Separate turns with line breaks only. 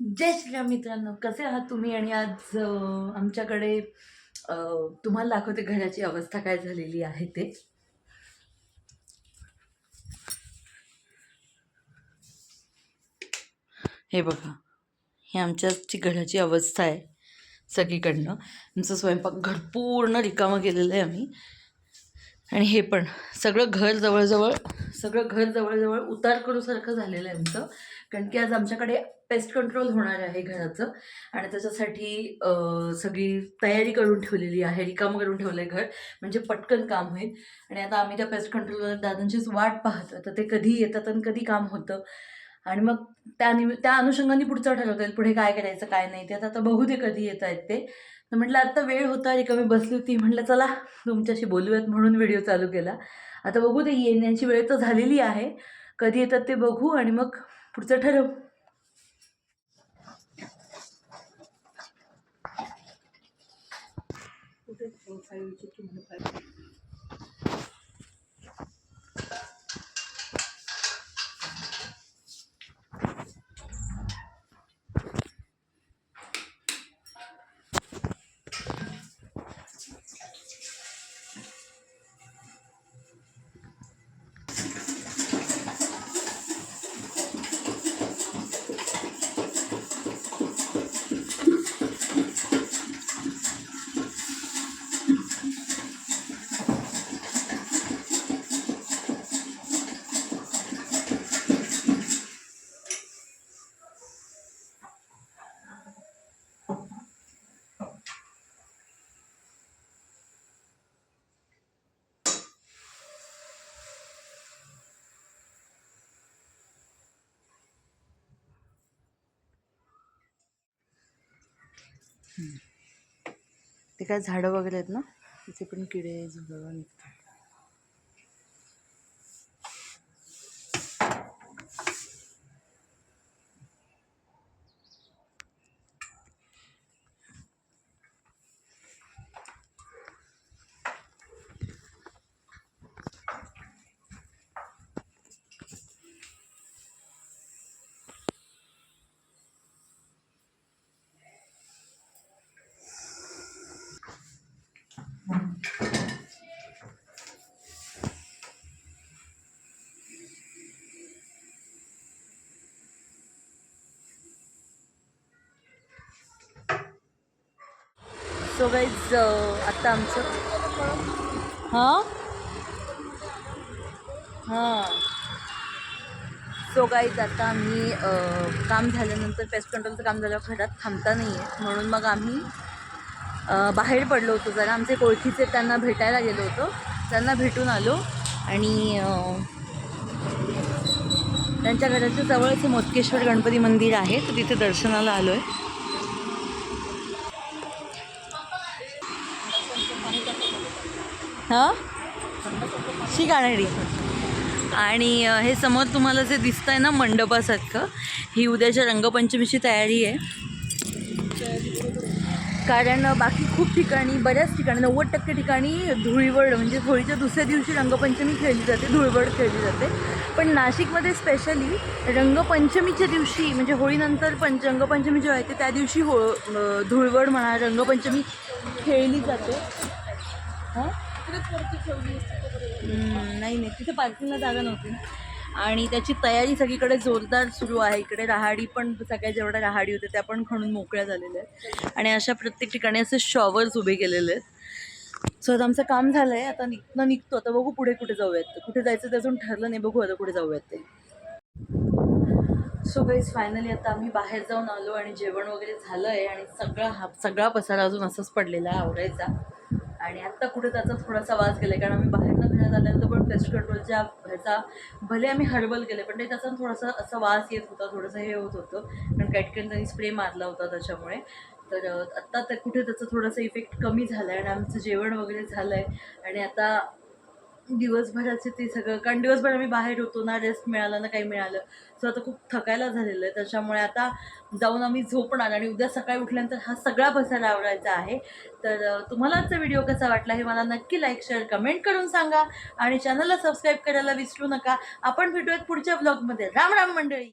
जय श्रीराम मित्रांनो, कसे आहात तुम्ही? आणि आज आमच्याकडे तुम्हाला दाखवते घराची अवस्था काय झालेली आहे ते. हे बघा, ही आमच्याची घराची अवस्था आहे सगळीकडनं. आमचं स्वयंपाकघर पूर्ण रिकामं केलेलं आहे आम्ही. आणि हे पण सगळं घर जवळजवळ उतार करूसारखं झालेलं आहे आमचं. कारण की आज आमच्याकडे पेस्ट कंट्रोल होणार आहे घराचं, आणि त्याच्यासाठी सगळी तयारी करून ठेवलेली आहे. रिकामं करून ठेवलं आहे घर, म्हणजे पटकन काम होईल. आणि आता आम्ही त्या पेस्ट कंट्रोलवर दादांचीच वाट पाहतो, तर ते कधी येतात आणि कधी काम होतं. आणि मग त्या अनुषंगाने पुढचं ठरवता येईल, पुढे काय करायचं काय नाही ते. आता बघू ते कधी येत आहेत ते. तर म्हटलं आता वेळ होता, रिकामी बसली होती, म्हटलं चला तुमच्याशी बोलूयात म्हणून व्हिडिओ चालू केला. आता बघू ते येण्याची वेळ तर झालेली आहे, कधी येतात ते बघू आणि मग पुढचं ठरवू. ते काय झाडं वगैरे आहेत ना, तिथे पण किडे झुरळ निघतात. सो गाईज, आता आमचं सो गाईज, आता आम्ही काम झाल्यानंतर पेस्ट कंट्रोलचं काम झाल्यावर घरात थांबता नाही आहे, म्हणून मग आम्ही बाहेर पडलो होतो जरा. आमचे ओळखीचे त्यांना भेटायला गेलो होतो, त्यांना भेटून आलो. आणि त्यांच्या घराच्या जवळच मोदकेश्वर गणपती मंदिर आहे, तर तिथे दर्शनाला आलो आहे. शी गाणेडी. आणि हे समोर तुम्हाला जे दिसत आहे ना मंडपासारखं, ही उद्याच्या रंगपंचमीची तयारी आहे. कारण बाकी खूप ठिकाणी, बऱ्याच ठिकाणी, 90% ठिकाणी धुळवड, म्हणजे होळीच्या दुसऱ्या दिवशी रंगपंचमी खेळली जाते, धुळवड खेळली जाते. पण नाशिकमध्ये स्पेशली रंगपंचमीच्या दिवशी, म्हणजे होळीनंतर रंगपंचमी जेव्हा येते त्या दिवशी धुळवड म्हणा, रंगपंचमी खेळली जाते. नाही, तिथे पार्किंगला जागा नव्हती. आणि त्याची तयारी सगळीकडे जोरदार सुरू आहे. इकडे राहाडी पण, सगळ्या जेवढ्या राहाडी होत्या त्या पण खणून मोकळ्या झालेल्या आहेत. आणि अशा प्रत्येक ठिकाणी असे शॉवर्स उभे केलेले आहेत. सो आता आमचं काम झालं आहे, आता निघतो. आता बघू पुढे कुठे जाऊयात, कुठे जायचं ते अजून ठरलं नाही, बघू आता कुठे जाऊयात ते. सो गाईज, फायनली आता आम्ही बाहेर जाऊन आलो आणि जेवण वगैरे झालं आहे. आणि सगळा पसारा अजून असंच पडलेला आहे आवरायचा. आणि आत्ता कुठे त्याचा थोडासा वास गेला, कारण आम्ही बाहेरनं घरात आल्यानंतर पण पेस्ट कंट्रोलच्या ह्याचा भले आम्ही हर्बल केले, पण ते त्याचा थोडासा असा वास येत होता, थोडंसं हे होत होतं, कारण काही ठिकाणी त्यांनी स्प्रे मारला होता त्याच्यामुळे. तर आत्ता ते कुठे त्याचा थोडासा इफेक्ट कमी झाला आहे. आणि आमचं जेवण वगैरे झालं आहे. आणि आता दिवसभराचे ते सगळं, कारण दिवसभर आम्ही बाहेर होतो ना, रेस्ट मिळाला ना काही मिळालं. सो आता खूप थकायला झालेलं आहे, त्याच्यामुळे आता जाऊन आम्ही झोपणार. आणि उद्या सकाळी उठल्यानंतर हा सगळा पसारा आवरायचा आहे. तर तुम्हाला आजचा व्हिडिओ कसा वाटला हे मला नक्की लाईक, शेअर, कमेंट करून सांगा. आणि चॅनलला सबस्क्राईब करायला विसरू नका. आपण भेटूयात पुढच्या ब्लॉगमध्ये. राम राम मंडळी.